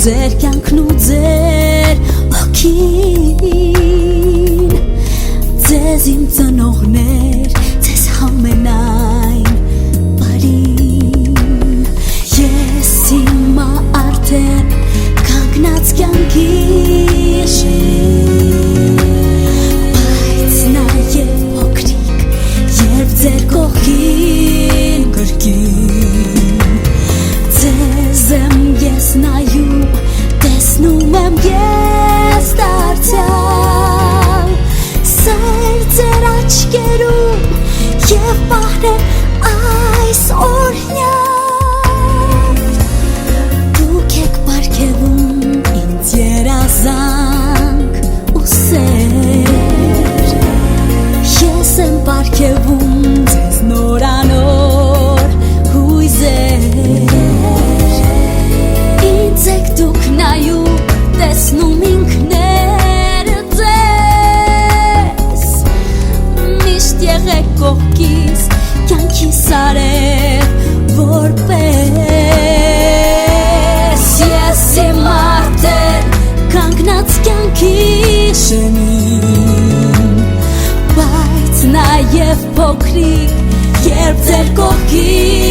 ձեր կյանքն ու ձեր օքին ձեզ իմ ծնողներ ձեզ համենայն բարին ես հիմա արդեն կանգնած կյանքի բայց նաև փոքրիկ երբ ձեր կողքին կրկին ձեզ եմ ես նայում տեսնում եմ ես դարձյալ սեր ձեր աչքերում և պահրեմ այս օրհնյալ դուք եք պարգևում ինձ երազանք ու սեր ես եմ պարգևում ձեզ նորանոր հույզեր ինձ եք դուք նայում տեսնում ինքներ ձեզ միշտ եղեք կողքիս կյանքիս արև որպես ես իմ արդեն կանգնած կյանքի շեմին բայց նաև փոքրիկ երբ ձեր կողքին